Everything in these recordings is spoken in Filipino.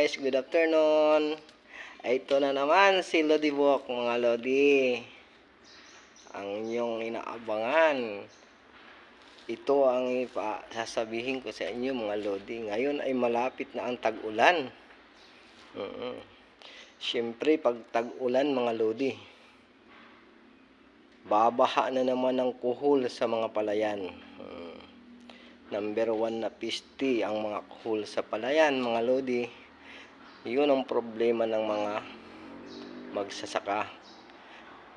guys, good afternoon. Ito na naman si Lodi Buhok mga Lodi. Ang inyong inaabangan. Ito ang sasabihin ko sa inyo mga Lodi. Ngayon ay malapit na ang tag-ulan. Siyempre pag tag-ulan mga Lodi, babaha na naman ang kuhol sa mga palayan. Number 1 na piste ang mga kuhol sa palayan mga Lodi. Yun ang problema ng mga magsasaka.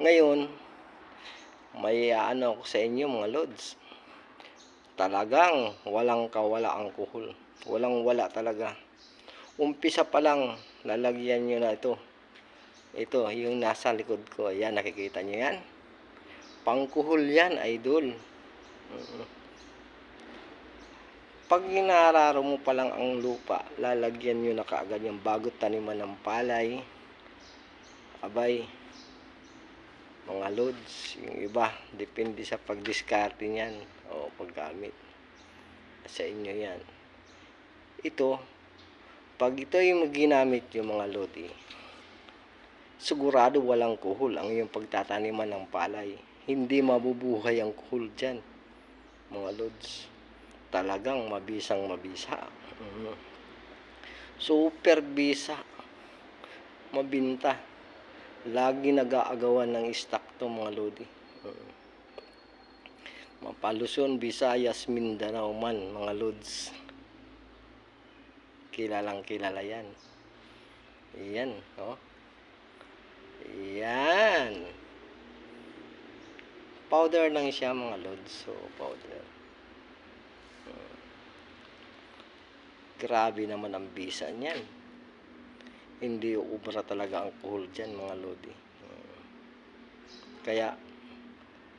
Ngayon, may ano ako sa inyo mga Lods. Talagang walang kawala ang kuhol. Walang wala talaga. Umpisa pa lang, lalagyan nyo na ito. Ito, yung nasa likod ko. Ayan, nakikita nyo yan. Pangkuhol yan, idol. Pag inararo mo pa lang ang lupa, lalagyan nyo na kaagad yung bago taniman ng palay. Abay, mga Lods, yung iba, depende sa pagdiskarte niyan o paggamit. Sa inyo yan. Ito, pag ito yung ginamit yung mga Lodi, sigurado walang kuhol ang yung pagtataniman ng palay. Hindi mabubuhay ang kuhol dyan, mga Lods. Talagang mabisang mabisa. Super bisa. Mabinta. Lagi nag-aagawan ng stock to mga Lodi. Mapalusyon, Visayas, Mindanao man mga Lods. Kilalang kilala yan. Yan, oh. Yan. Powder lang siya mga Lods. So, powder. Grabe naman ang bisa niyan. Hindi ubra talaga ang kuhol dyan mga Lodi. Kaya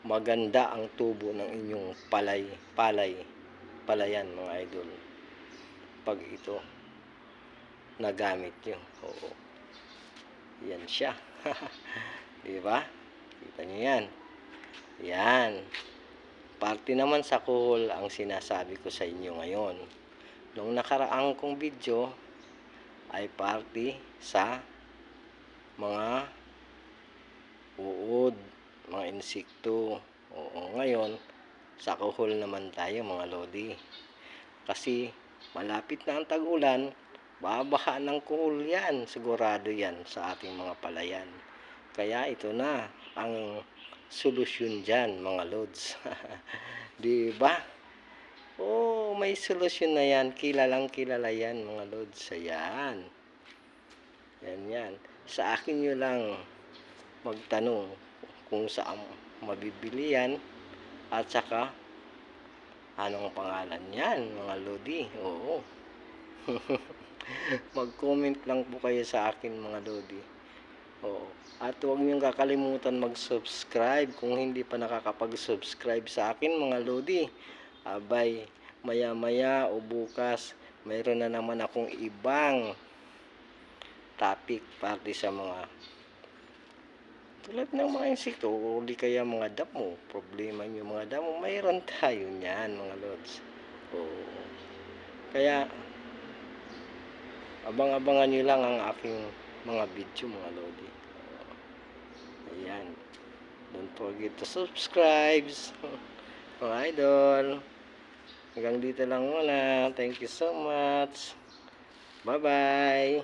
maganda ang tubo ng inyong palayan mga idol. Pag ito nagamit nyo. Oo. Yan siya. Diba? Kita nyo yan. Yan. Parte naman sa kuhol ang sinasabi ko sa inyo ngayon. Nung nakaraang kong video ay parte sa mga uod, mga insekto. Oo, ngayon sa kuhol naman tayo mga Lodi. Kasi malapit na ang tag-ulan, babaha ng kuhol yan. Sigurado yan sa ating mga palayan. Kaya ito na ang solusyon dyan mga Lods. Diba? Oh, may solusyon na yan. Kilalang kilala yan mga Lods. Ayan. Yan. Sa akin nyo lang magtanong kung saan mabibili yan at saka anong pangalan yan mga Lodi. Oo. Mag-comment lang po kayo sa akin mga Lodi. Oo. At huwag niyong kakalimutan mag-subscribe kung hindi pa nakakapag-subscribe sa akin mga Lodi. Abay, maya-maya o bukas, mayroon na naman akong ibang topic parte sa mga tulad ng mga insekto o di kaya mga damo. Problema nyo mga damo, mayroon tayo niyan mga Lods. Oo. Kaya, abang-abangan nyo lang ang aking mga video mga Lodi. Ayan. Don't forget to subscribe. Mga idol. Hanggang dito lang muna. Thank you so much. Bye-bye.